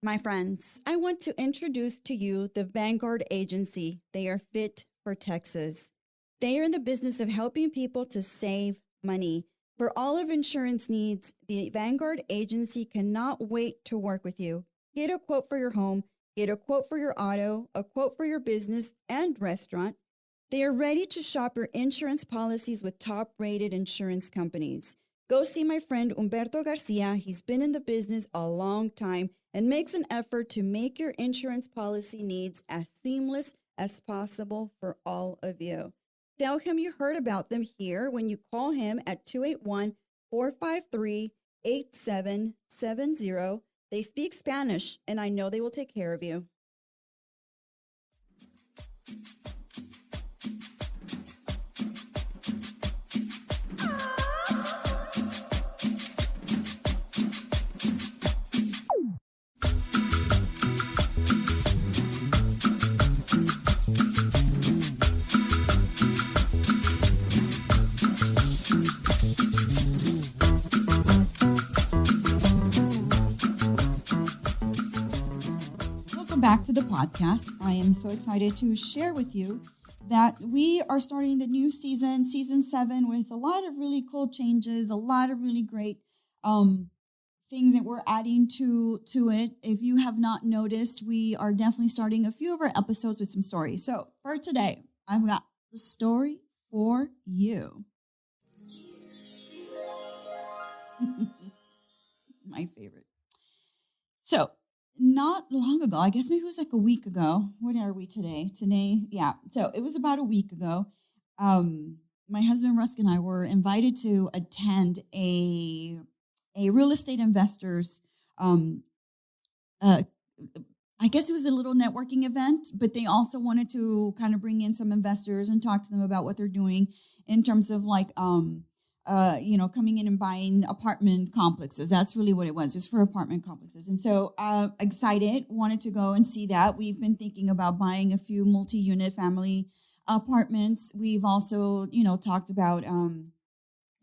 My friends, I want to introduce to you the Vanguard Agency. They are fit for Texas. They are in the business of helping people to save money. For all of insurance needs, the Vanguard Agency cannot wait to work with you. Get a quote for your home, get a quote for your auto, a quote for your business and restaurant. They are ready to shop your insurance policies with top-rated insurance companies. Go see my friend Humberto Garcia. He's been in the business a long time and makes an effort to make your insurance policy needs as seamless as possible for all of you. Tell him you heard about them here when you call him at 281-453-8770. They speak Spanish, and I know they will take care of you. Back to the podcast. I am so excited to share with you that we are starting the new season 7, with a lot of really cool changes, a lot of really great things that we're adding to it. If you have not noticed, we are definitely starting a few of our episodes with some stories. So for today, I've got the story for you. My favorite. So not long ago, I guess maybe it was like a week ago. What are we today? Yeah. So it was about a week ago. My husband Rusk and I were invited to attend a real estate investors. I guess it was a little networking event, but they also wanted to kind of bring in some investors and talk to them about what they're doing in terms of like coming in and buying apartment complexes. That's really what it was. It was for apartment complexes. And so excited, wanted to go and see that. We've been thinking about buying a few multi-unit family apartments. We've also, talked about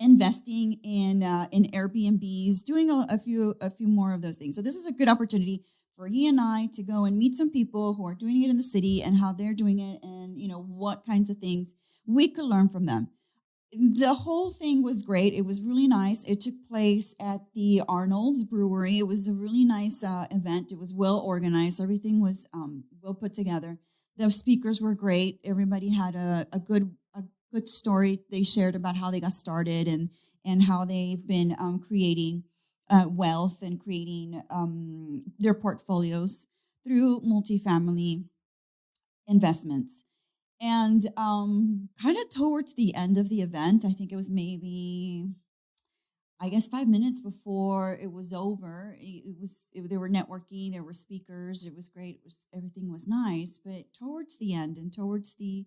investing in Airbnbs, doing a few more of those things. So this was a good opportunity for he and I to go and meet some people who are doing it in the city and how they're doing it, and what kinds of things we could learn from them. The whole thing was great. It was really nice. It took place at the Arnold's Brewery. It was a really nice event. It was well organized. Everything was well put together. The speakers were great. Everybody had a good story they shared about how they got started and how they've been creating wealth and creating their portfolios through multifamily investments. And kind of towards the end of the event, I think it was maybe, 5 minutes before it was over, they were networking, there were speakers, it was great, everything was nice. But towards the end and towards the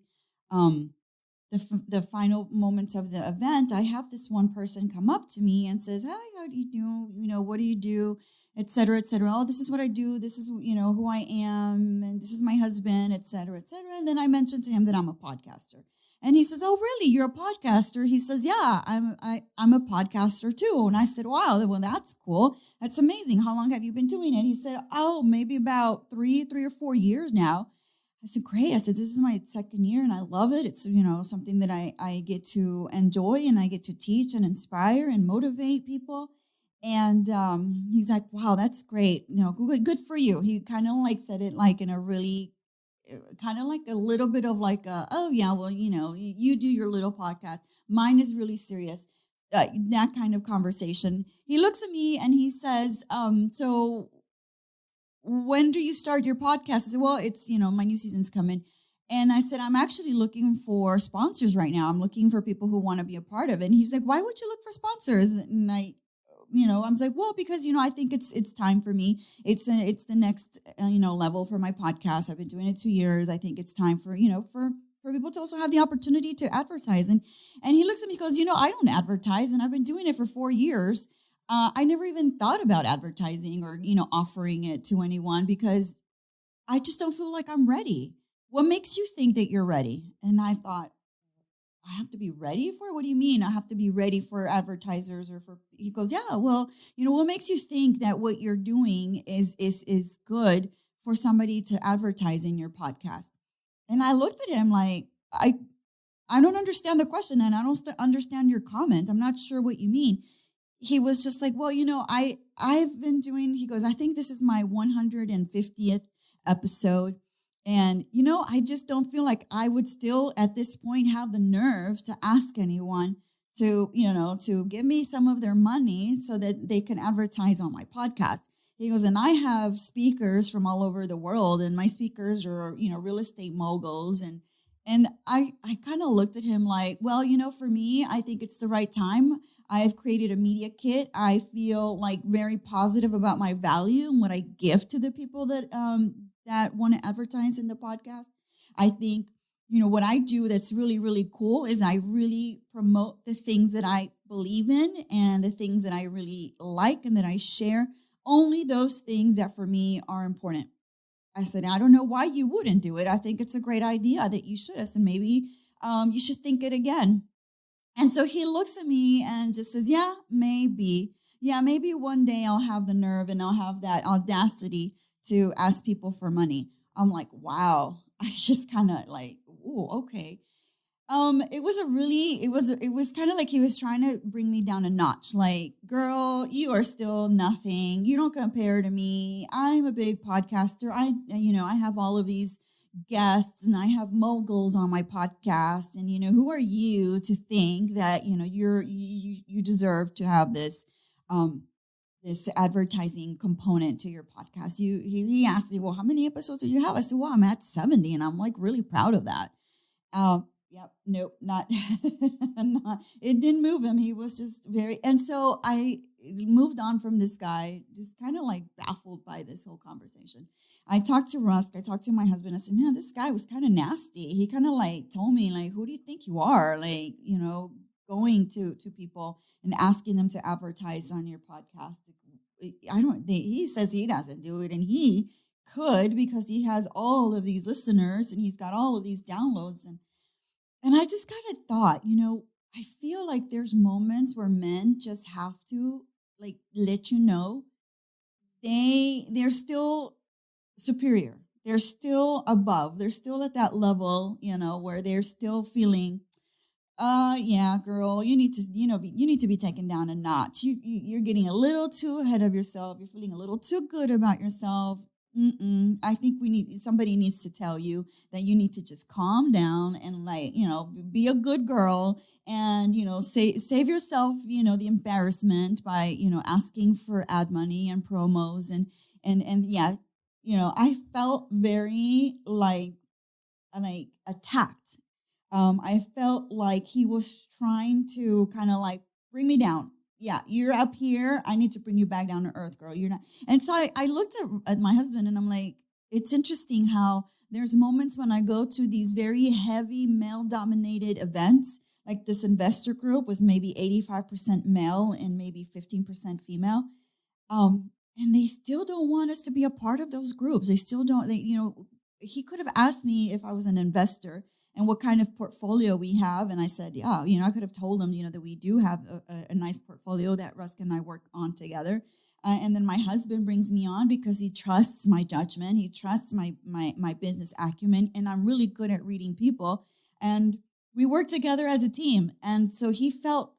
final moments of the event, I have this one person come up to me and says, "Hi, how do you do? What do you do?" Et cetera, et cetera. "Oh, this is what I do. This is, who I am. And this is my husband," et cetera, et cetera. And then I mentioned to him that I'm a podcaster. And he says, "Oh, really? You're a podcaster?" He says, "Yeah, I'm a podcaster too." And I said, "Wow, well, that's cool. That's amazing. How long have you been doing it?" He said, "Oh, maybe about 3 or 4 years now." I said, "Great." I said, "This is my second year and I love it. It's, something that I get to enjoy, and I get to teach and inspire and motivate people." And he's like, "Wow, that's great. Good for you." He kind of like said it like in a really kind of like a little bit of like, "Oh yeah, well, you do your little podcast. Mine is really serious." That kind of conversation. He looks at me and he says, "So when do you start your podcast?" I said, "Well, it's, my new season's coming." And I said, "I'm actually looking for sponsors right now. I'm looking for people who want to be a part of it." And he's like, "Why would you look for sponsors?" And I was like, "Well, because, I think it's time for me. It's the next, level for my podcast. I've been doing it 2 years. I think it's time for, for people to also have the opportunity to advertise." And he looks at me and goes, "I don't advertise, and I've been doing it for 4 years. I never even thought about advertising or, offering it to anyone because I just don't feel like I'm ready. What makes you think that you're ready?" And I thought, I have to be ready for it? What do you mean? I have to be ready for advertisers or for, he goes, yeah, well, what makes you think that what you're doing is good for somebody to advertise in your podcast? And I looked at him like, I don't understand the question and I don't understand your comment. I'm not sure what you mean. He was just like, well, I've been doing, he goes, I think this is my 150th episode. And, I just don't feel like I would still at this point have the nerve to ask anyone to give me some of their money so that they can advertise on my podcast. He goes, and I have speakers from all over the world, and my speakers are, real estate moguls. And I kind of looked at him like, well, for me, I think it's the right time. I've created a media kit. I feel like very positive about my value and what I give to the people that want to advertise in the podcast. I think, what I do that's really, really cool is I really promote the things that I believe in and the things that I really like and that I share. Only those things that for me are important. I said, I don't know why you wouldn't do it. I think it's a great idea that you should. I said, maybe you should think it again. And so he looks at me and just says, yeah, maybe. Yeah, maybe one day I'll have the nerve and I'll have that audacity to ask people for money. I'm like, wow. I just kind of like, oh, okay. It was kind of like he was trying to bring me down a notch. Like, girl, you are still nothing. You don't compare to me. I'm a big podcaster. I have all of these guests and I have moguls on my podcast. And, who are you to think that, you deserve to have this advertising component to your podcast? He asked me, well, how many episodes do you have? I said, well, I'm at 70 and I'm like really proud of that. Yep. Nope. Not, it didn't move him. He was just and so I moved on from this guy, just kind of like baffled by this whole conversation. I talked to Rusk. I talked to my husband. I said, man, this guy was kind of nasty. He kind of like told me like, who do you think you are? Like, going to people and asking them to advertise on your podcast. He says he doesn't do it and he could because he has all of these listeners and he's got all of these downloads. And I just kind of thought, I feel like there's moments where men just have to like let you know they're still superior. They're still above. They're still at that level, where they're still feeling, yeah, girl, you need to, you need to be taken down a notch. You're getting a little too ahead of yourself. You're feeling a little too good about yourself. I think somebody needs to tell you that you need to just calm down and like, be a good girl and, save yourself, the embarrassment by, asking for ad money and promos and yeah, I felt very like attacked. I felt like he was trying to kind of like bring me down. Yeah, you're up here. I need to bring you back down to earth, girl. You're not. And so I looked at my husband and I'm like, it's interesting how there's moments when I go to these very heavy male dominated events, like this investor group was maybe 85% male and maybe 15% female. And they still don't want us to be a part of those groups. They still don't, he could have asked me if I was an investor and what kind of portfolio we have. And I said, yeah, I could have told him, that we do have a nice portfolio that Rusk and I work on together. And then my husband brings me on because he trusts my judgment. He trusts my business acumen. And I'm really good at reading people. And we work together as a team. And so he felt,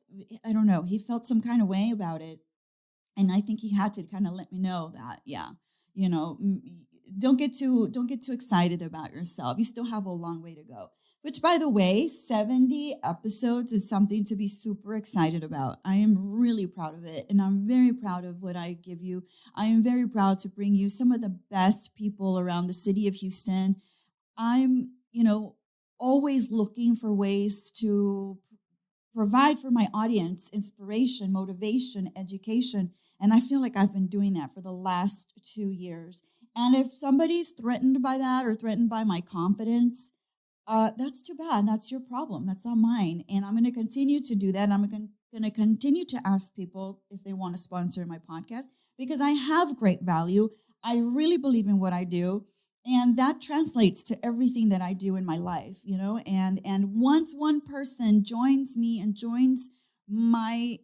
I don't know, he felt some kind of way about it. And I think he had to kind of let me know that, yeah, don't get too excited about yourself. You still have a long way to go. Which, by the way, 70 episodes is something to be super excited about. I am really proud of it, and I'm very proud of what I give you. I am very proud to bring you some of the best people around the city of Houston. I'm, always looking for ways to provide for my audience inspiration, motivation, education, and I feel like I've been doing that for the last 2 years. And if somebody's threatened by that or threatened by my confidence, that's too bad. That's your problem. That's not mine. And I'm going to continue to do that. I'm going to continue to ask people if they want to sponsor my podcast because I have great value. I really believe in what I do. And that translates to everything that I do in my life, you know. And once one person joins me and joins my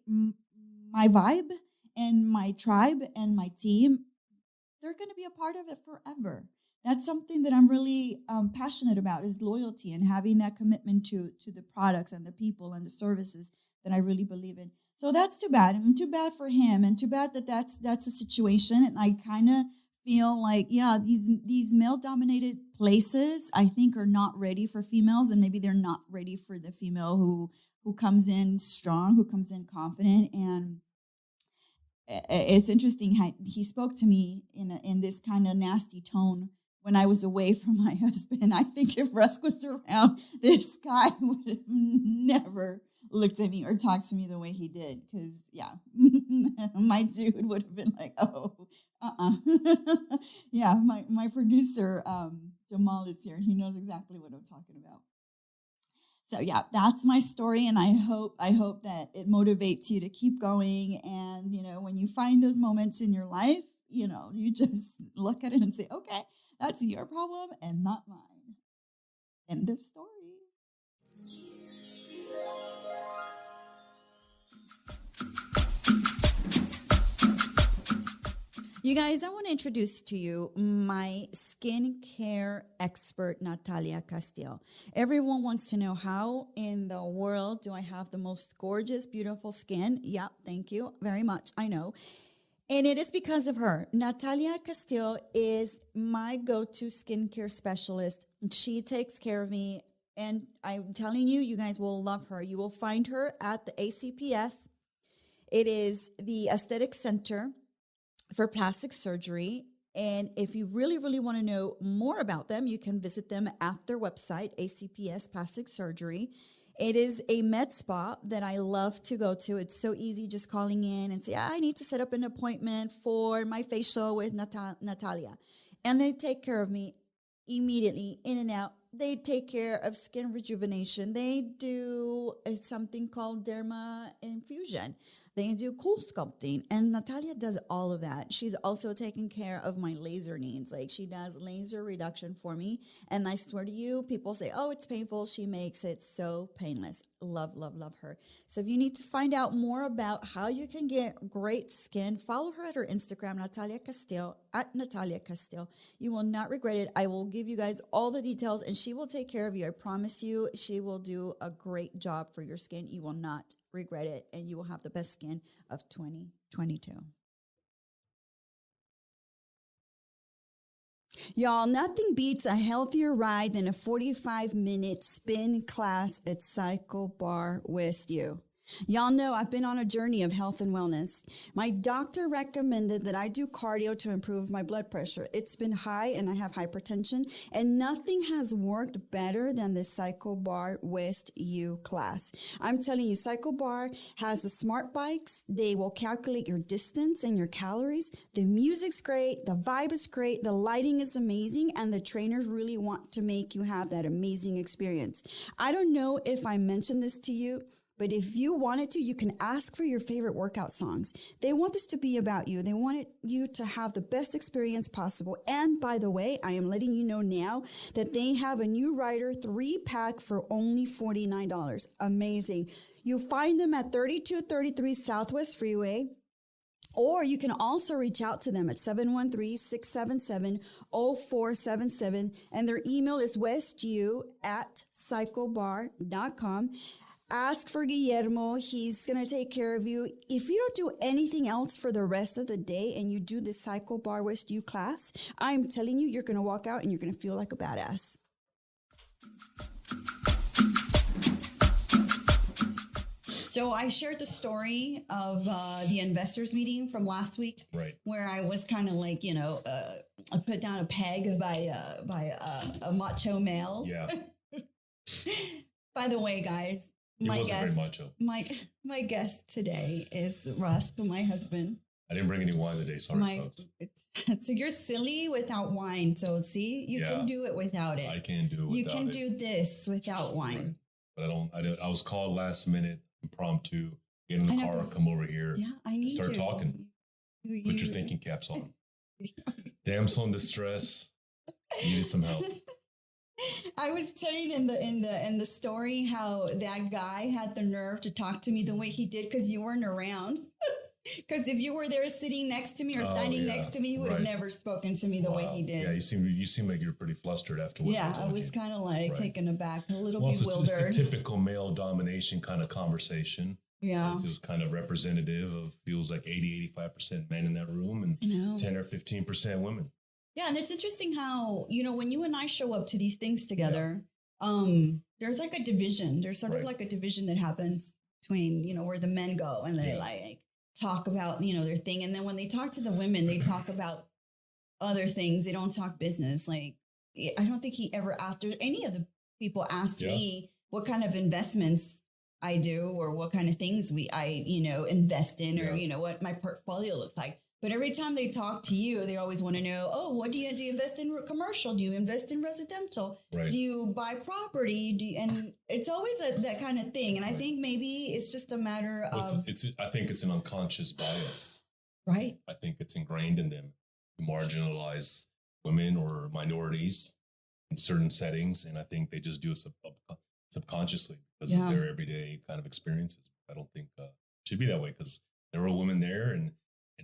vibe and my tribe and my team, they're going to be a part of it forever. That's something that I'm really passionate about, is loyalty and having that commitment to the products and the people and the services that I really believe in. So that's too bad. And too bad for him, and too bad that that's a situation. And I kind of feel like, yeah, these male dominated places, I think, are not ready for females, and maybe they're not ready for the female who comes in strong, who comes in confident. And it's interesting how he spoke to me in this kind of nasty tone when I was away from my husband. I think if Russ was around, this guy would have never looked at me or talked to me the way he did. Because, yeah, my dude would have been like, oh, yeah, my producer, Jamaal, is here. He knows exactly what I'm talking about. So yeah, that's my story, and I hope that it motivates you to keep going. And when you find those moments in your life, you just look at it and say, okay, that's your problem and not mine. End of story. You guys, I want to introduce to you my skincare expert, Natalia, Castille. Everyone wants to know, how in the world do I have the most gorgeous, beautiful skin? Yeah, thank you very much. I know. And it is because of her. Natalia Castille is my go-to skincare specialist. She takes care of me. And I'm telling you, you guys will love her. You will find her at the ACPS. It is the Aesthetic Center for Plastic Surgery. And if you really, really want to know more about them, you can visit them at their website, ACPS Plastic Surgery. It is a med spa that I love to go to. It's so easy, just calling in and say, I need to set up an appointment for my facial with Natalia. And they take care of me immediately, in and out. They take care of skin rejuvenation. They do something called derma infusion. They do cool sculpting, and Natalia does all of that. She's also taking care of my laser needs. Like, she does laser reduction for me, and I swear to you, people say, oh, it's painful. She makes it so painless. Love, love, love her. So if you need to find out more about how you can get great skin, follow her at her Instagram, Natalia Castille, at Natalia Castille. You will not regret it. I will give you guys all the details, and she will take care of you. I promise you, she will do a great job for your skin. You will not regret it, and you will have the best skin of 2022. Y'all, nothing beats a healthier ride than a 45-minute spin class at CycleBar West U. Y'all know I've been on a journey of health and wellness. My doctor recommended that I do cardio to improve my blood pressure. It's been high and I have hypertension, and nothing has worked better than the CycleBar West U class. I'm telling you, CycleBar has the smart bikes. They will calculate your distance and your calories. The music's great. The vibe is great. The lighting is amazing. And the trainers really want to make you have that amazing experience. I don't know if I mentioned this to you, but if you wanted to, you can ask for your favorite workout songs. They want this to be about you. They want you to have the best experience possible. And by the way, I am letting you know now that they have a new Rider 3-pack for only $49. Amazing. You'll find them at 3233 Southwest Freeway. Or you can also reach out to them at 713-677-0477. And their email is westu@cyclebar.com. Ask for Guillermo. He's going to take care of you. If you don't do anything else for the rest of the day and you do this CycleBar West U class, I'm telling you, you're going to walk out and you're going to feel like a badass. So I shared the story of the investors meeting from last week, right, where I was kind of like, I put down a peg by a macho male. Yeah. By the way, guys, He wasn't very macho. My guest today is Russ, my husband. I didn't bring any wine today. Sorry, folks. So you're silly without wine. So see, you can do it without it. I can do it without it. You can do this without wine. Right. But I was called last minute, impromptu, get in the car, come over here. Yeah, I need start talking. Put your thinking caps on. Damsel in distress. Needed some help. I was telling in the story how that guy had the nerve to talk to me the way he did because you weren't around. Because if you were there sitting next to me or standing next to me, you would have never spoken to me the way he did. Yeah, you seem like you're pretty flustered afterwards. Yeah, I was kind of like taken aback, a little bewildered. It's a typical male domination kind of conversation. Yeah. It was kind of representative of, feels like 80-85% men in that room and 10 or 15% women. Yeah, and it's interesting how, when you and I show up to these things together, there's like a division. There's sort of like a division that happens between, where the men go and they like talk about, their thing. And then when they talk to the women, they talk about other things. They don't talk business. Like, I don't think he ever asked, or any of the people asked me what kind of investments I do or what kind of things I invest in or, what my portfolio looks like. But every time they talk to you, they always want to know, oh, what do you invest in commercial? Do you invest in residential? Right. Do you buy property? And it's always that kind of thing. And I think maybe it's just a matter of... I think it's an unconscious bias. Right. I think it's ingrained in them to marginalize women or minorities in certain settings. And I think they just do it subconsciously because of their everyday kind of experiences. I don't think it should be that way because there were women there and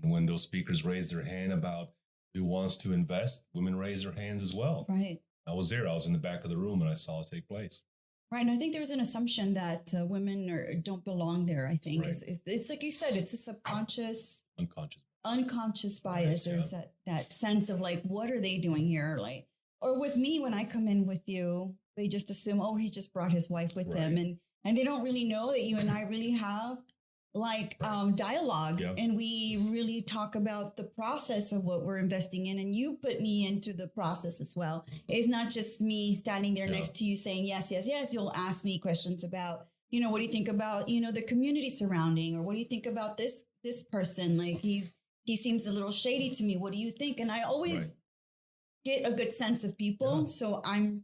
when those speakers raised their hand about who wants to invest, women raised their hands as well. Right. I was there. I was in the back of the room and I saw it take place. Right. And I think there's an assumption that women don't belong there. I think it's like you said, it's a subconscious, unconscious bias. There's that sense of like, what are they doing here? Like, or with me, when I come in with you, they just assume, oh, he just brought his wife with him. And they don't really know that you and I really have like dialogue and we really talk about the process of what we're investing in. And you put me into the process as well. It's not just me standing there next to you saying, yes, yes, yes. You'll ask me questions about, what do you think about, the community surrounding, or what do you think about this person? Like he seems a little shady to me. What do you think? And I always get a good sense of people. Yeah. So I'm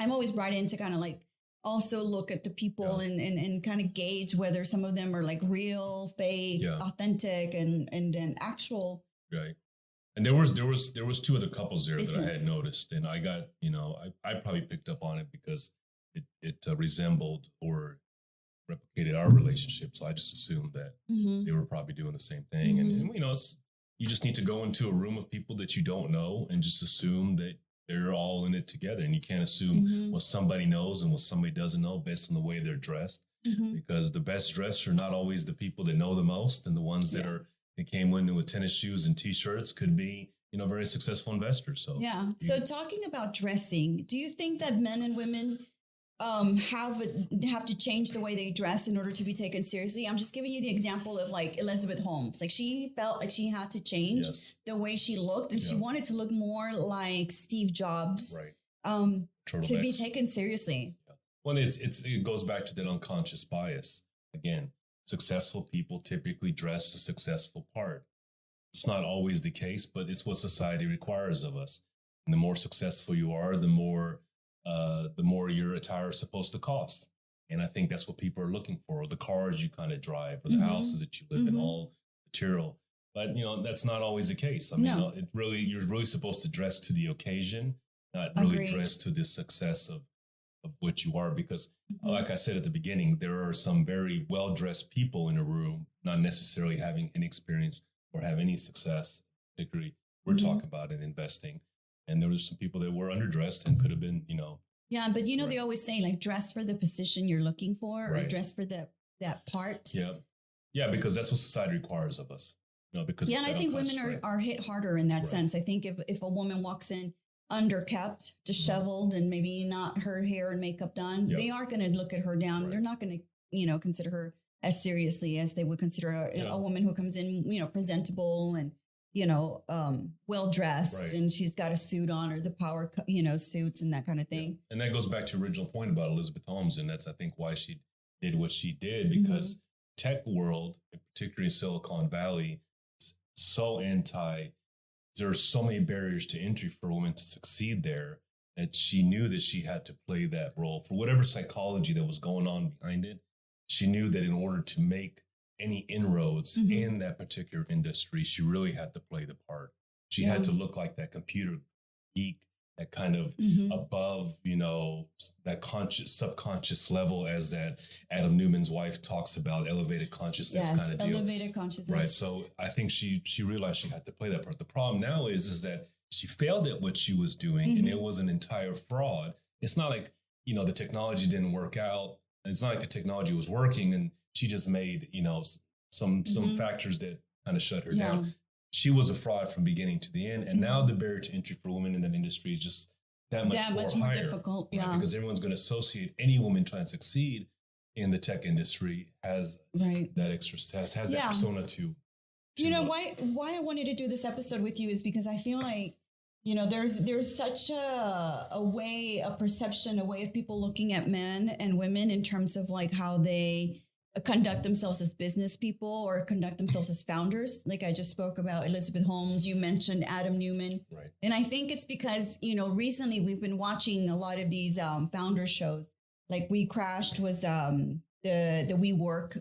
always brought in to kind of like also look at the people and kind of gauge whether some of them are like real, fake, authentic, and actual. Right. And there was two other couples there that I had noticed, and I got, I probably picked up on it because it resembled or replicated our relationship. So I just assumed that they were probably doing the same thing. And you just need to go into a room of people that you don't know and just assume that they're all in it together. And you can't assume what somebody knows and what somebody doesn't know based on the way they're dressed, because the best dressed are not always the people that know the most. And the ones that came in with tennis shoes and T-shirts could be, very successful investors. So, So talking about dressing, do you think that men and women have to change the way they dress in order to be taken seriously? I'm just giving you the example of like Elizabeth Holmes. Like she felt like she had to change the way she looked, and she wanted to look more like Steve Jobs, to be taken seriously. Yeah. Well, it goes back to that unconscious bias. Again, successful people typically dress the successful part. It's not always the case, but it's what society requires of us. And the more successful you are, the more your attire is supposed to cost. And I think that's what people are looking for, the cars you kind of drive or the houses that you live in, all material. But, that's not always the case. I mean, you're really supposed to dress to the occasion, not really dress to the success of what you are. Because like I said at the beginning, there are some very well-dressed people in a room, not necessarily having any experience or have any success, particularly we're talking about in investing. And there was some people that were underdressed and could have been, Yeah, but they always say like dress for the position you're looking for or dress for that part. Yeah. Yeah, because that's what society requires of us. Because and I think women are hit harder in that sense. I think if a woman walks in underkept, disheveled, and maybe not her hair and makeup done, they are going to look at her down. They're not going to, consider her as seriously as they would consider a woman who comes in, presentable and, well-dressed and she's got a suit on or the power, suits and that kind of thing. And that goes back to your original point about Elizabeth Holmes. And that's, I think, why she did what she did, because tech world, particularly Silicon Valley, is so there are so many barriers to entry for women to succeed there that she knew that she had to play that role for whatever psychology that was going on behind it. She knew that in order to make any inroads in that particular industry, she really had to play the part. She had to look like that computer geek that kind of above, that subconscious level, as that Adam Newman's wife talks about, elevated consciousness kind of deal. Elevated consciousness. Right. So I think she realized she had to play that part. The problem now is that she failed at what she was doing, and it was an entire fraud. It's not like, the technology didn't work out. It's not like the technology was working and she just made, some factors that kind of shut her down. She was a fraud from beginning to the end. And now the barrier to entry for women in that industry is just that much more higher, difficult. Right? Because everyone's going to associate any woman trying to succeed in the tech industry has that extra has that persona to why I wanted to do this episode with you is because I feel like, there's such a way, a perception, a way of people looking at men and women in terms of like how they conduct themselves as business people or conduct themselves as founders. Like I just spoke about Elizabeth Holmes, you mentioned Adam Newman. Right. And I think it's because, recently we've been watching a lot of these founder shows. Like We Crashed was the WeWork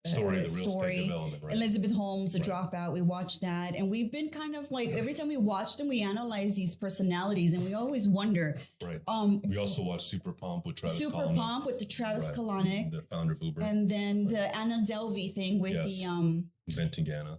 story, the real estate development, right? Elizabeth Holmes, The Dropout. We watched that, and we've been kind of like every time we watch them, we analyze these personalities, and we always wonder. Right. We also watched Super Pump with Travis. Pump with the Travis Kalanick, the founder of Uber, and then the Anna Delvey thing with the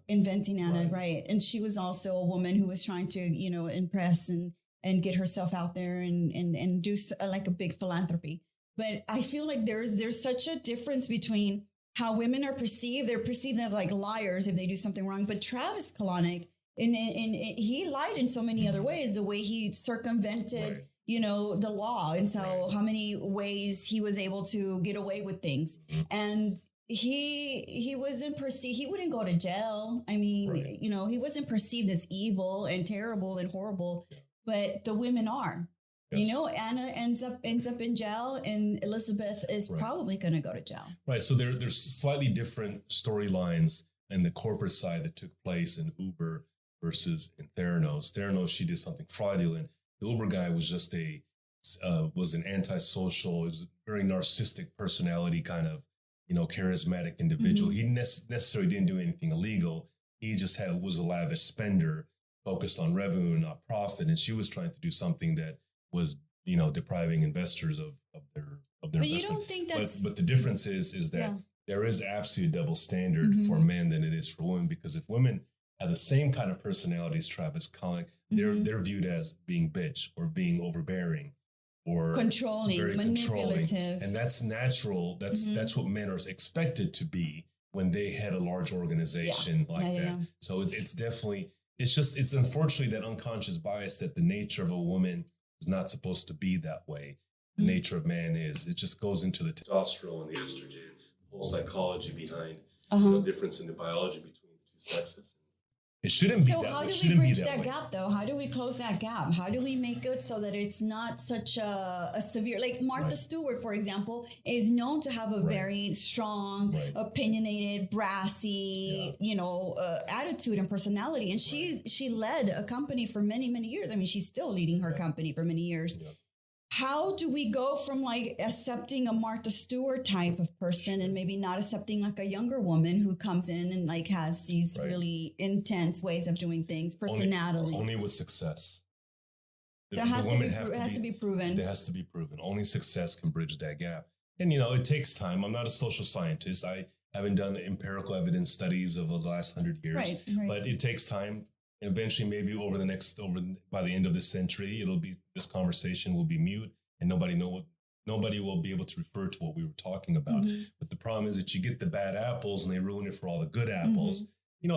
Inventing Anna, right? And she was also a woman who was trying to impress and get herself out there and do like a big philanthropy. But I feel like there's such a difference between how women are perceived. They're perceived as like liars if they do something wrong. But Travis Kalanick, and he lied in so many other ways. The way he circumvented, the law, and so how many ways he was able to get away with things. And he wasn't perceived. He wouldn't go to jail. I mean, he wasn't perceived as evil and terrible and horrible. But the women are. Yes. Anna ends up in jail, and Elizabeth is probably going to go to jail. Right. So there's slightly different storylines in the corporate side that took place in Uber versus in Theranos. Theranos, she did something fraudulent. The Uber guy was just was an antisocial, was a very narcissistic personality, kind of, charismatic individual. He necessarily didn't do anything illegal. He just was a lavish spender, focused on revenue, not profit. And she was trying to do something that was, depriving investors of their investment. You don't think that's... But the difference is that there is absolutely a double standard for men than it is for women, because if women have the same kind of personality as Travis Kalanick, they're viewed as being bitch or being overbearing or controlling, manipulative. And that's natural. That's what men are expected to be when they head a large organization that. Yeah. So it's definitely, it's unfortunately that unconscious bias that the nature of a woman is not supposed to be that way. The nature of man is. It just goes into the testosterone and the estrogen, the whole psychology behind the difference in the biology between the two sexes. It shouldn't be that way. So how do we bridge that gap, though? How do we close that gap? How do we make it so that it's not such a severe... Like Martha Stewart, for example, is known to have a very strong, opinionated, brassy, attitude and personality. And she led a company for many, many years. I mean, she's still leading her company for many years. Yeah. How do we go from like accepting a Martha Stewart type of person and maybe not accepting like a younger woman who comes in and like has these really intense ways of doing things, personality? Only with success. So it has to be proven. It has to be proven. Only success can bridge that gap. And, it takes time. I'm not a social scientist. I haven't done empirical evidence studies of the last 100 years. Right. But it takes time. And eventually, maybe by the end of this century, this conversation will be mute, and nobody will be able to refer to what we were talking about. But the problem is that you get the bad apples, and they ruin it for all the good apples. I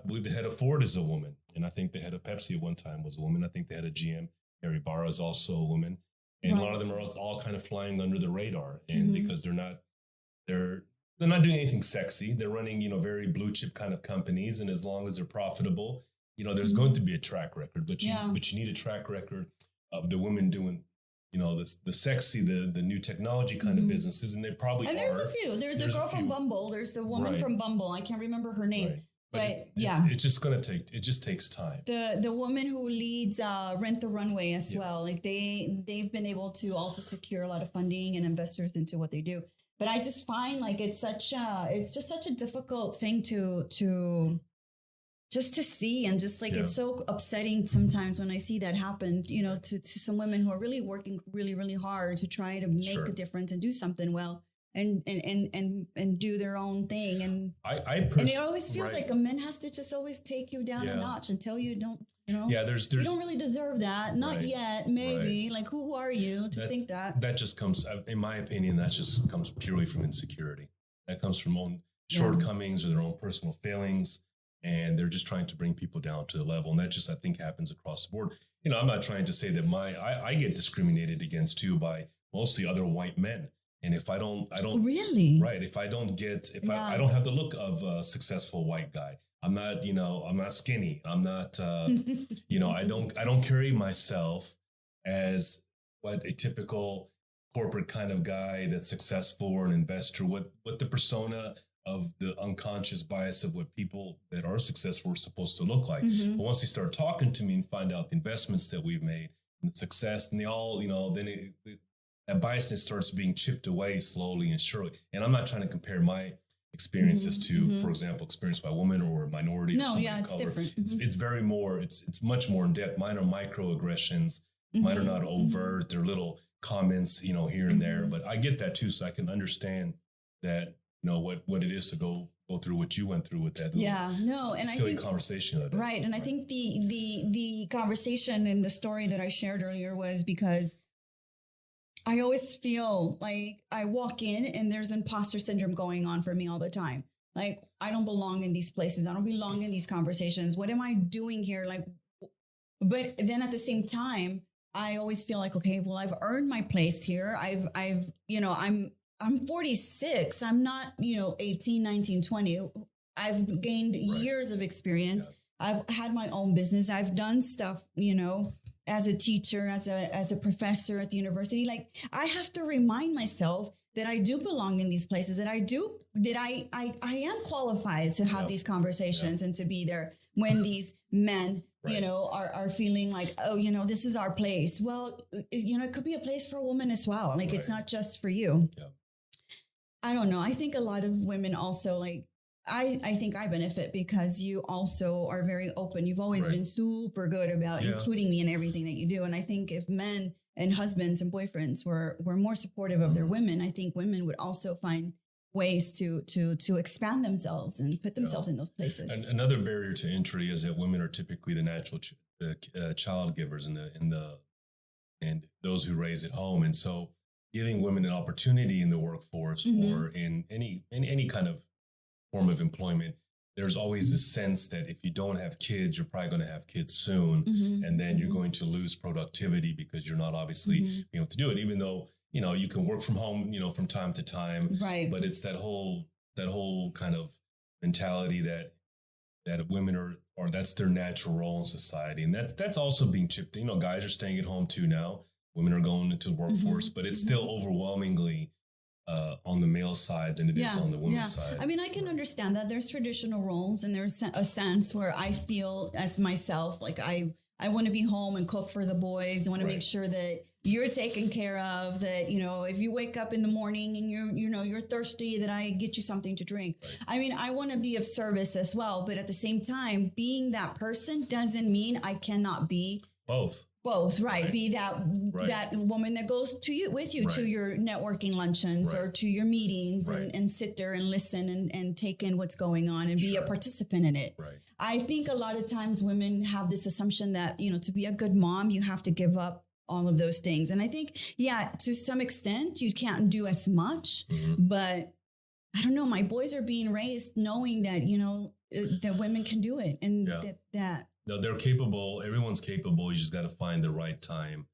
believe the head of Ford is a woman, and I think the head of Pepsi at one time was a woman. I think the head of GM, Mary Barra, is also a woman, and a lot of them are all kind of flying under the radar, and because they're not doing anything sexy. They're running, very blue chip kind of companies. And as long as they're profitable, there's going to be a track record, but you need a track record of the women doing, the sexy, the new technology kind of businesses. And they probably there's a few. There's the girl from Bumble. There's the woman from Bumble. I can't remember her name. Right. But it just takes time. The woman who leads Rent the Runway as well. Like they've been able to also secure a lot of funding and investors into what they do. But I just find like it's just such a difficult thing to just to see, and just like, Yeah. it's so upsetting sometimes when I see that happen, you know, to some women who are really working really, really hard to try to make Sure. a difference and do something well, and do their own thing. And I and it always feels right. like a man has to just always take you down a Yeah. notch and tell you don't, you know, Yeah, there's you don't really deserve that. Not Right. yet, maybe. Like, who are you to think that? That just comes, in my opinion, that just comes purely from insecurity. That comes from own Yeah. shortcomings or their own personal failings, and they're just trying to bring people down to the level. And that just, I think, happens across the board. You know, I'm not trying to say that I get discriminated against too by mostly other white men. And if I don't Really? right, if I don't get, if Yeah. I don't have the look of a successful white guy, I'm not, you know, I'm not skinny. I'm not, you know, I don't carry myself as what a typical corporate kind of guy that's successful or an investor, what the persona of the unconscious bias of what people that are successful are supposed to look like. Mhm. But once they start talking to me and find out the investments that we've made and the success, and they all, you know, then that biasness starts being chipped away slowly and surely. And I'm not trying to compare my experiences to, for example, experience by a woman or a minority. No, or somebody yeah, of it's color. different. It's very more. It's much more in depth. Mine are microaggressions. Mine are not overt. They're little comments, you know, here and there. But I get that too, so I can understand that, you know, what it is to go through what you went through with that. Yeah, no, and silly I think conversation. That right, and I think the conversation and the story that I shared earlier was because I always feel like I walk in and there's imposter syndrome going on for me all the time. Like, I don't belong in these places. I don't belong in these conversations. What am I doing here? Like, but then at the same time, I always feel like, okay, well, I've earned my place here. I've, you know, I'm 46. I'm not, you know, 18, 19, 20. I've gained years of experience. Yeah. I've had my own business. I've done stuff, you know, as a teacher, as a professor at the university. Like, I have to remind myself that I do belong in these places, that I am qualified to have these conversations and to be there when these men, you know, are feeling like, oh, you know, this is our place. Well, you know, it could be a place for a woman as well. Like, it's not just for you. Yeah. I don't know. I think a lot of women also, like, I think I benefit because you also are very open. You've always been super good about including me in everything that you do. And I think if men and husbands and boyfriends were more supportive of their women, I think women would also find ways to expand themselves and put themselves in those places. And another barrier to entry is that women are typically the natural child givers and those who raise at home. And so giving women an opportunity in the workforce or in any kind of form of employment, there's always a sense that if you don't have kids, you're probably going to have kids soon. And then you're going to lose productivity because you're not obviously being able to do it, even though, you know, you can work from home, you know, from time to time. Right. But it's that whole kind of mentality that women or that's their natural role in society. And that's also being chipped. You know, guys are staying at home too now. Women are going into the workforce, but it's still overwhelmingly on the male side than it is on the women's side. I mean, I can understand that there's traditional roles and there's a sense where I feel as myself, like I want to be home and cook for the boys. I want to make sure that you're taken care of, that, you know, if you wake up in the morning and you're thirsty, that I get you something to drink. Right. I mean, I want to be of service as well. But at the same time, being that person doesn't mean I cannot be both, right? Be that woman that goes with you to your networking luncheons or to your meetings and sit there and listen and take in what's going on and be a participant in it. Right. I think a lot of times women have this assumption that, you know, to be a good mom, you have to give up all of those things. And I think, to some extent you can't do as much, but I don't know, my boys are being raised knowing that, you know, that women can do it and that. No, they're capable. Everyone's capable. You just got to find the right time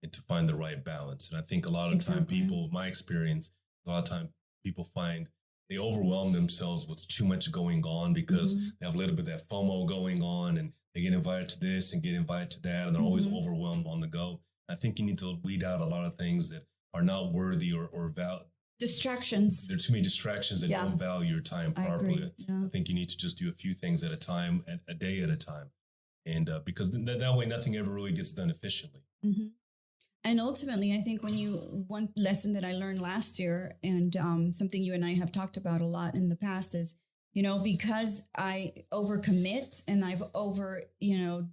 and to find the right balance. And I think a lot of time my experience, a lot of time people find they overwhelm themselves with too much going on because they have a little bit of that FOMO going on and they get invited to this and get invited to that. And they're always overwhelmed on the go. I think you need to weed out a lot of things that are not worthy or valid. Distractions. There are too many distractions that don't value your time properly. I think you need to just do a few things at a time, a day at a time. And because that way, nothing ever really gets done efficiently. And ultimately, I think one lesson that I learned last year and something you and I have talked about a lot in the past is because I overcommit and I've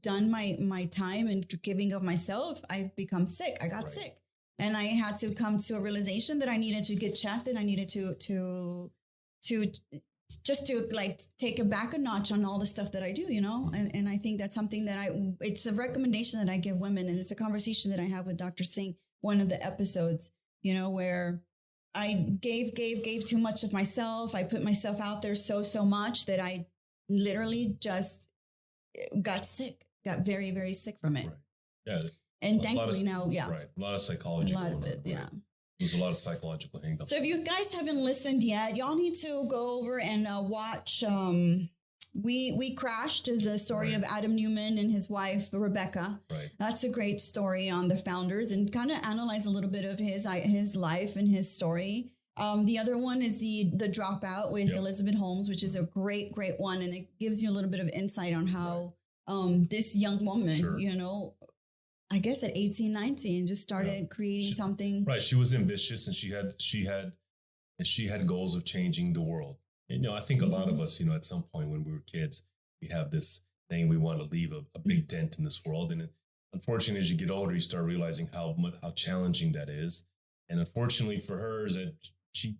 done my time and giving of myself, I've become sick. I got sick, and I had to come to a realization that I needed to get checked, and I needed to just to like take it back a notch on all the stuff that I do, and I think that's something that it's a recommendation that I give women, and it's a conversation that I have with Dr. Singh, one of the episodes, where I gave too much of myself. I put myself out there so much that I literally just got sick, got very, very sick from it. Right. Yeah. And thankfully now, yeah. Right. A lot of psychology. A lot of it, yeah. There's a lot of psychological hangups. So if you guys haven't listened yet, y'all need to go over and watch We Crashed is the story of Adam Newman and his wife, Rebecca. Right. That's a great story on the founders, and kind of analyze a little bit of his life and his story. The other one is the Dropout with Elizabeth Holmes, which is a great one. And it gives you a little bit of insight on how this young woman, I guess at 18, 19, just started creating something. Right. She was ambitious, and she had goals of changing the world. And, I think a lot of us, at some point when we were kids, we have this thing we want to leave a big dent in this world. And unfortunately, as you get older, you start realizing how challenging that is. And unfortunately for her, is that she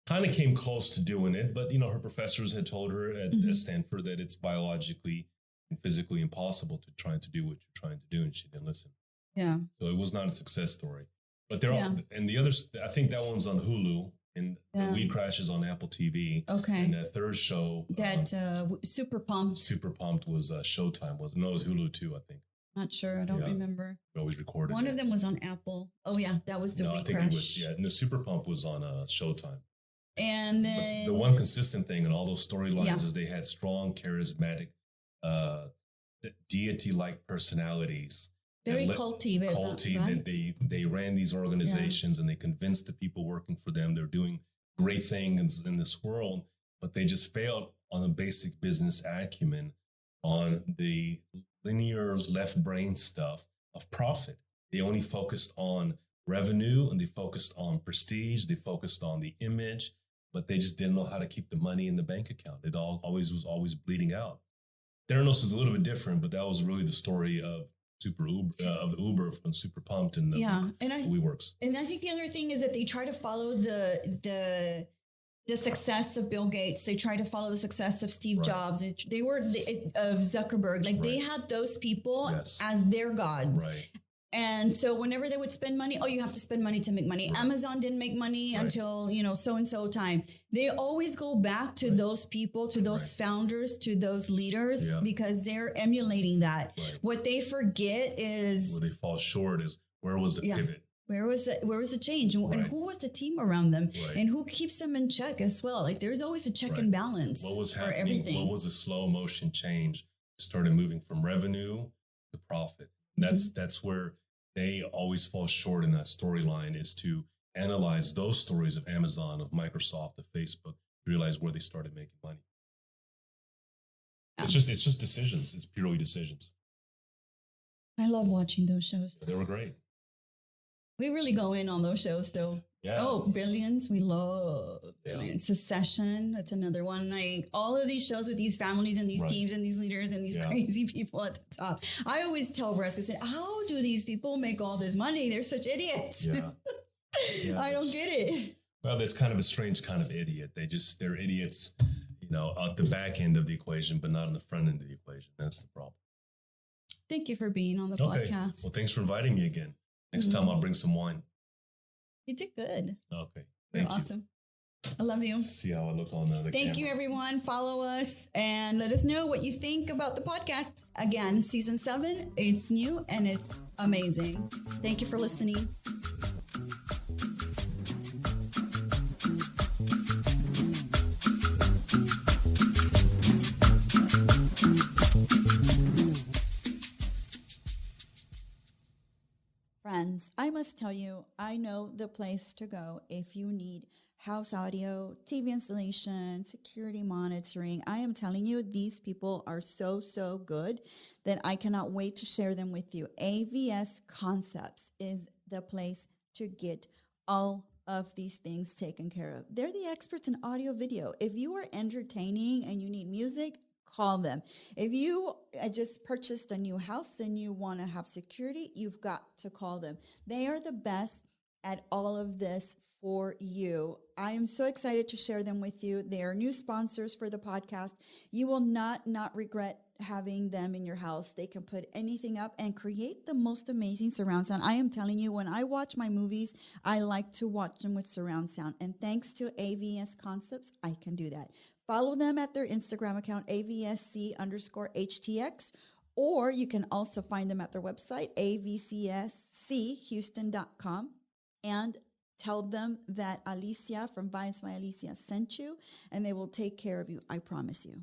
kind of came close to doing it. But, her professors had told her at Stanford that it's biologically and physically impossible to try to do what you're trying to do. And she didn't listen. Yeah. So it was not a success story. But they're all, and the others, I think that one's on Hulu. And We Crash is on Apple TV. Okay. And that third show, that Super Pumped. Super Pumped was Showtime. It was Hulu too, I think. Not sure. I don't remember. We always recorded. One of them was on Apple. Oh yeah, that was the We I think Crash. it was. No, Super Pumped was on Showtime. And then the one consistent thing in all those storylines is they had strong, charismatic, deity-like personalities. Very culty. Right? That they ran these organizations and they convinced the people working for them they're doing great things in this world, but they just failed on the basic business acumen, on the linear left brain stuff of profit. They only focused on revenue, and they focused on prestige. They focused on the image, but they just didn't know how to keep the money in the bank account. It was always bleeding out. Theranos is a little bit different, but that was really the story of the Uber from Super Pumped and WeWorks. And I think the other thing is that they try to follow the success of Bill Gates. They try to follow the success of Steve Jobs. They were of Zuckerberg. Like they had those people as their gods. Right. And so whenever they would spend money, you have to spend money to make money. Right. Amazon didn't make money until, so-and-so time. They always go back to those people, to those founders, to those leaders, because they're emulating that. Right. What they forget is... Where they fall short is, where was the pivot? Where was the change? And who was the team around them? Right. And who keeps them in check as well? Like there's always a check and balance what was for happening, everything. What was a slow motion change? Started moving from revenue to profit. That's where they always fall short in that storyline, is to analyze those stories of Amazon, of Microsoft, of Facebook, realize where they started making money. It's just decisions. It's purely decisions. I love watching those shows. They were great. We really go in on those shows though. Yeah. Oh, Billions. We love Billions. Succession. That's another one. Like all of these shows with these families and these teams and these leaders and these crazy people at the top. I always tell Breska, I said, how do these people make all this money? They're such idiots. Yeah. I don't get it. Well, that's kind of a strange kind of idiot. They're idiots, at the back end of the equation, but not on the front end of the equation. That's the problem. Thank you for being on the podcast. Well, thanks for inviting me again. Next time I'll bring some wine. You did good. Okay. You're awesome. I love you. See how I look on the camera. Thank you, everyone. Follow us and let us know what you think about the podcast. Again, season 7, it's new and it's amazing. Thank you for listening. Friends, I must tell you, I know the place to go if you need house audio, TV installation, security monitoring. I am telling you, these people are so good that I cannot wait to share them with you. AVS Concepts is the place to get all of these things taken care of. They're the experts in audio video. If you are entertaining and you need music, call them. If you just purchased a new house and you want to have security, you've got to call them. They are the best at all of this for you. I am so excited to share them with you. They are new sponsors for the podcast. You will not regret having them in your house. They can put anything up and create the most amazing surround sound. I am telling you, when I watch my movies, I like to watch them with surround sound. And thanks to AVS Concepts, I can do that. Follow them at their Instagram account, AVSC_HTX, or you can also find them at their website, avcschouston.com, and tell them that Alicia from Buy and Smile Alicia sent you, and they will take care of you. I promise you.